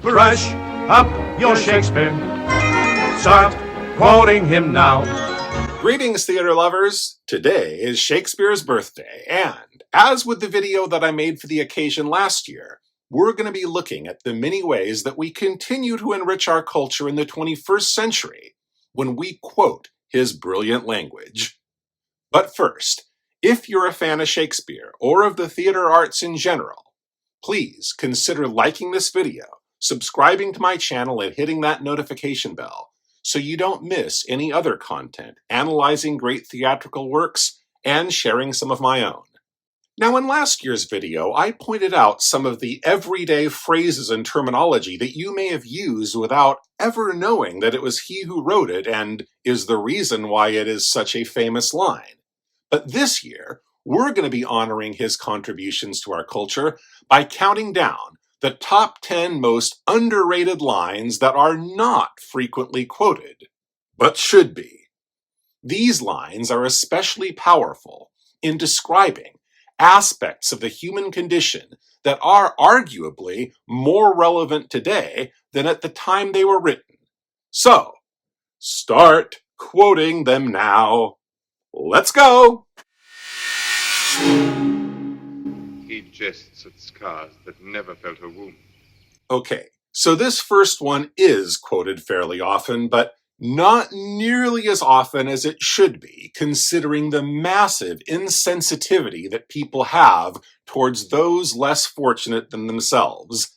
Brush up your Shakespeare. Start quoting him now. Greetings, theater lovers! Today is Shakespeare's birthday, and as with the video that I made for the occasion last year, we're going to be looking at the many ways that we continue to enrich our culture in the 21st century when we quote his brilliant language. But first, if you're a fan of Shakespeare or of the theater arts in general, please consider liking this video, subscribing to my channel, and hitting that notification bell so you don't miss any other content, analyzing great theatrical works, and sharing some of my own. Now, in last year's video, I pointed out some of the everyday phrases and terminology that you may have used without ever knowing that it was he who wrote it and is the reason why it is such a famous line. But this year, we're going to be honoring his contributions to our culture by counting down the top 10 most underrated lines that are not frequently quoted, but should be. These lines are especially powerful in describing aspects of the human condition that are arguably more relevant today than at the time they were written. So, start quoting them now. Let's go! He jests at scars that never felt a wound. Okay, so this first one is quoted fairly often, but not nearly as often as it should be, considering the massive insensitivity that people have towards those less fortunate than themselves.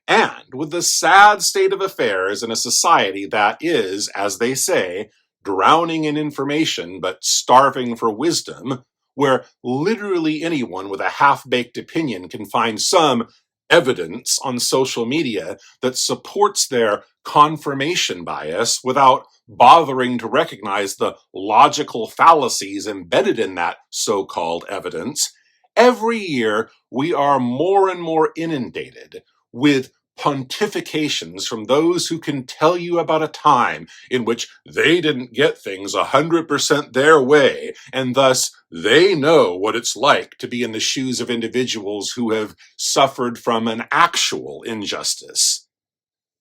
And with the sad state of affairs in a society that is, as they say, drowning in information but starving for wisdom, where literally anyone with a half-baked opinion can find some evidence on social media that supports their confirmation bias without bothering to recognize the logical fallacies embedded in that so-called evidence, every year we are more and more inundated with pontifications from those who can tell you about a time in which they didn't get things 100% their way, and thus they know what it's like to be in the shoes of individuals who have suffered from an actual injustice.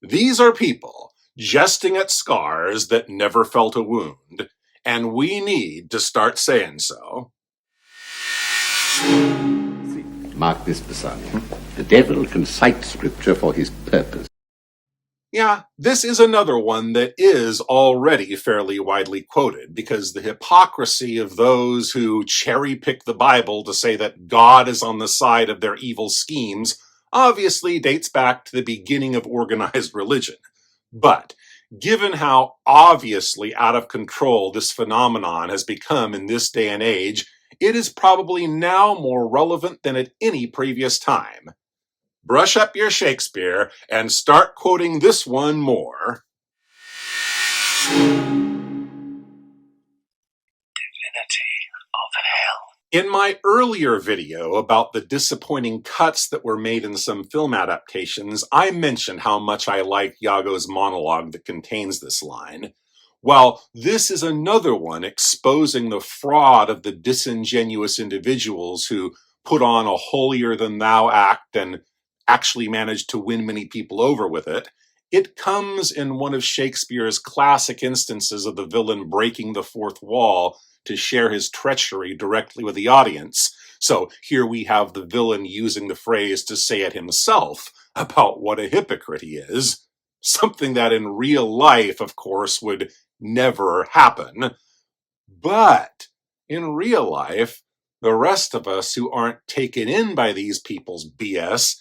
These are people jesting at scars that never felt a wound, and we need to start saying so. Mark this, Bassanio. The devil can cite scripture for his purpose. Yeah, this is another one that is already fairly widely quoted, because the hypocrisy of those who cherry-pick the Bible to say that God is on the side of their evil schemes obviously dates back to the beginning of organized religion. But given how obviously out of control this phenomenon has become in this day and age, it is probably now more relevant than at any previous time. Brush up your Shakespeare and start quoting this one more. Divinity of Hell. In my earlier video about the disappointing cuts that were made in some film adaptations, I mentioned how much I like Iago's monologue that contains this line. Well, this is another one exposing the fraud of the disingenuous individuals who put on a holier-than-thou act and actually managed to win many people over with it. It comes in one of Shakespeare's classic instances of the villain breaking the fourth wall to share his treachery directly with the audience. So here we have the villain using the phrase to say it himself about what a hypocrite he is. Something that in real life, of course, would never happen. But in real life, the rest of us who aren't taken in by these people's BS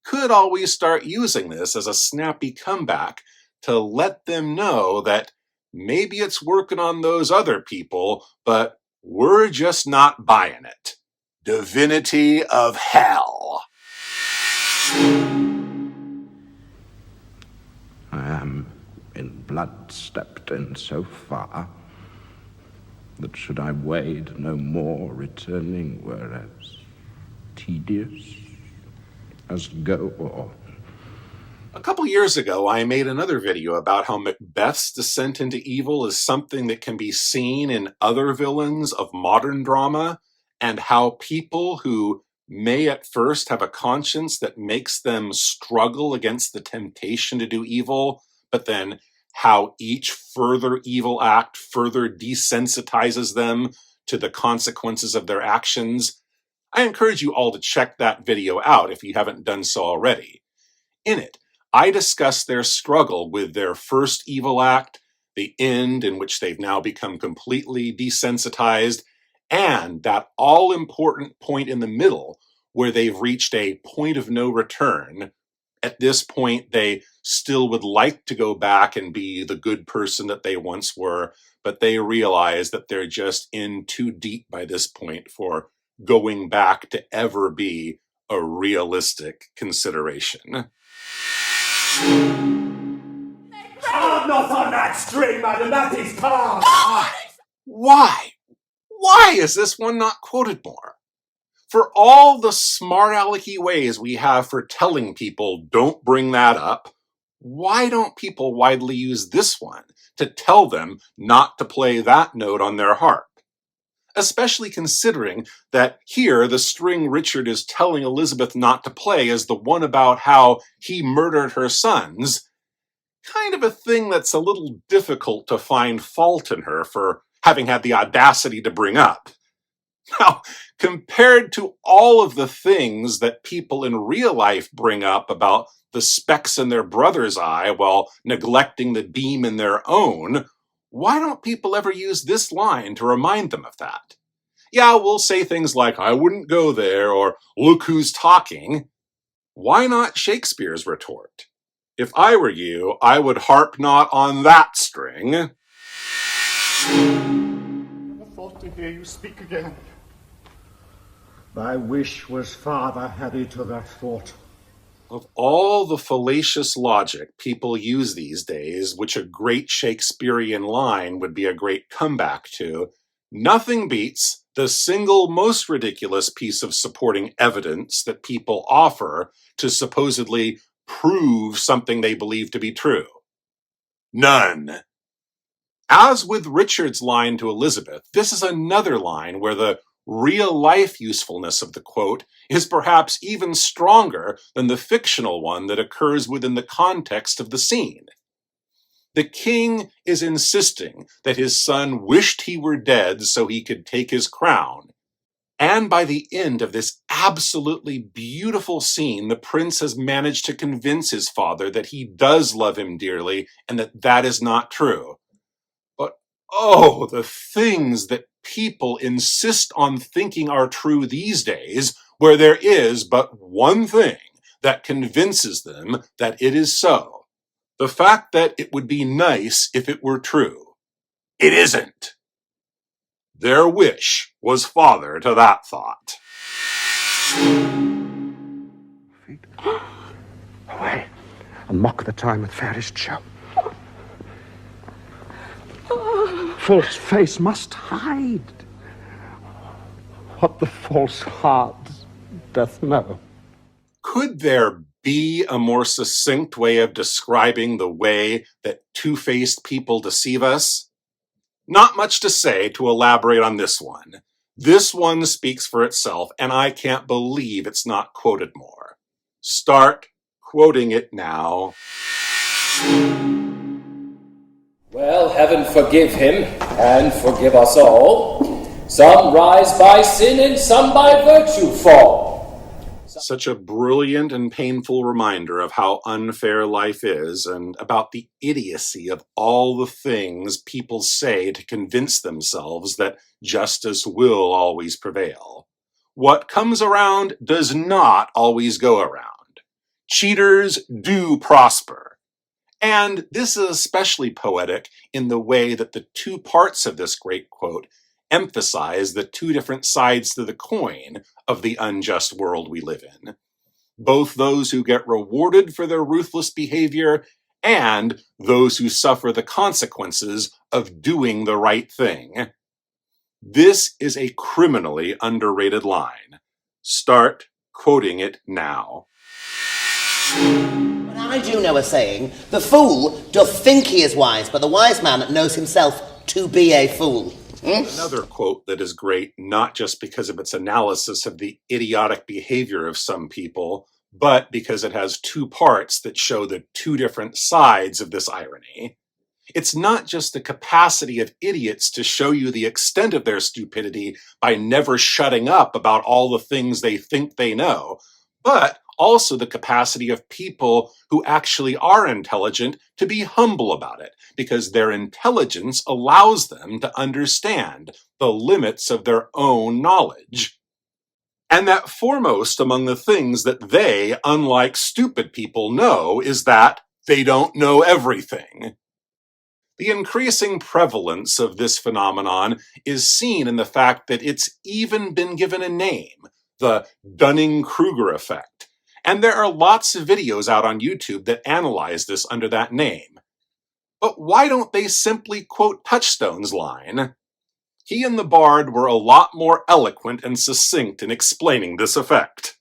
could always start using this as a snappy comeback to let them know that maybe it's working on those other people, but we're just not buying it. Divinity of Hell. I am in blood stepped in so far that should I wade no more, returning were as tedious as go on. A couple years ago, I made another video about how Macbeth's descent into evil is something that can be seen in other villains of modern drama, and how people who may at first have a conscience that makes them struggle against the temptation to do evil, but then how each further evil act further desensitizes them to the consequences of their actions. I encourage you all to check that video out if you haven't done so already. In it, I discuss their struggle with their first evil act, the end in which they've now become completely desensitized, and that all-important point in the middle where they've reached a point of no return. At this point, they still would like to go back and be the good person that they once were, but they realize that they're just in too deep by this point for going back to ever be a realistic consideration. I'm not on that string, madam. That is cast. Why? Why is this one not quoted more? For all the smart-alecky ways we have for telling people don't bring that up, why don't people widely use this one to tell them not to play that note on their harp? Especially considering that here the string Richard is telling Elizabeth not to play is the one about how he murdered her sons, kind of a thing that's a little difficult to find fault in her for having had the audacity to bring up. Now, compared to all of the things that people in real life bring up about the specks in their brother's eye while neglecting the beam in their own, why don't people ever use this line to remind them of that? Yeah, we'll say things like, I wouldn't go there, or look who's talking. Why not Shakespeare's retort? If I were you, I would harp not on that string. I thought to hear you speak again. Thy wish was father heavy to that thought. Of all the fallacious logic people use these days, which a great Shakespearean line would be a great comeback to, nothing beats the single most ridiculous piece of supporting evidence that people offer to supposedly prove something they believe to be true. None. As with Richard's line to Elizabeth, this is another line where the real-life usefulness of the quote is perhaps even stronger than the fictional one that occurs within the context of the scene. The king is insisting that his son wished he were dead so he could take his crown. And by the end of this absolutely beautiful scene, the prince has managed to convince his father that he does love him dearly and that that is not true. But oh, the things that people insist on thinking are true these days, where there is but one thing that convinces them that it is so. The fact that it would be nice if it were true. It isn't. Their wish was father to that thought. Away, and mock the time with fairest show. False face must hide what the false heart doth know. Could there be a more succinct way of describing the way that two-faced people deceive us? Not much to say to elaborate on this one. This one speaks for itself, and I can't believe it's not quoted more. Start quoting it now. Well, heaven forgive him, and forgive us all. Some rise by sin, and some by virtue fall. Such a brilliant and painful reminder of how unfair life is, and about the idiocy of all the things people say to convince themselves that justice will always prevail. What comes around does not always go around. Cheaters do prosper. And this is especially poetic in the way that the two parts of this great quote emphasize the two different sides to the coin of the unjust world we live in. Both those who get rewarded for their ruthless behavior and those who suffer the consequences of doing the right thing. This is a criminally underrated line. Start quoting it now. But I do know a saying, the fool doth think he is wise, but the wise man knows himself to be a fool. Another quote that is great, not just because of its analysis of the idiotic behavior of some people, but because it has two parts that show the two different sides of this irony. It's not just the capacity of idiots to show you the extent of their stupidity by never shutting up about all the things they think they know, but also the capacity of people who actually are intelligent to be humble about it, because their intelligence allows them to understand the limits of their own knowledge. And that foremost among the things that they, unlike stupid people, know is that they don't know everything. The increasing prevalence of this phenomenon is seen in the fact that it's even been given a name, the Dunning-Kruger effect. And there are lots of videos out on YouTube that analyze this under that name. But why don't they simply quote Touchstone's line? He and the Bard were a lot more eloquent and succinct in explaining this effect.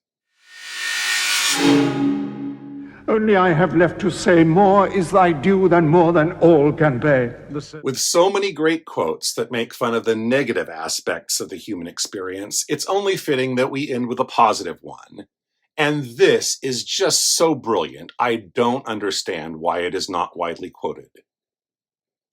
Only I have left to say, more is thy due than more than all can bear. With so many great quotes that make fun of the negative aspects of the human experience, it's only fitting that we end with a positive one. And this is just so brilliant, I don't understand why it is not widely quoted.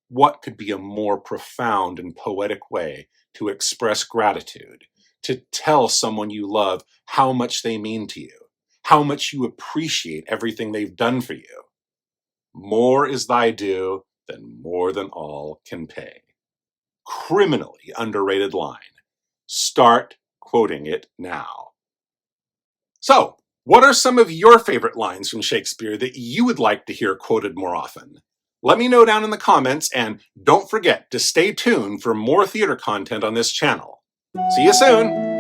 What could be a more profound and poetic way to express gratitude, to tell someone you love how much they mean to you, how much you appreciate everything they've done for you? More is thy due than more than all can pay. Criminally underrated line. Start quoting it now. So, what are some of your favorite lines from Shakespeare that you would like to hear quoted more often? Let me know down in the comments, and don't forget to stay tuned for more theater content on this channel. See you soon!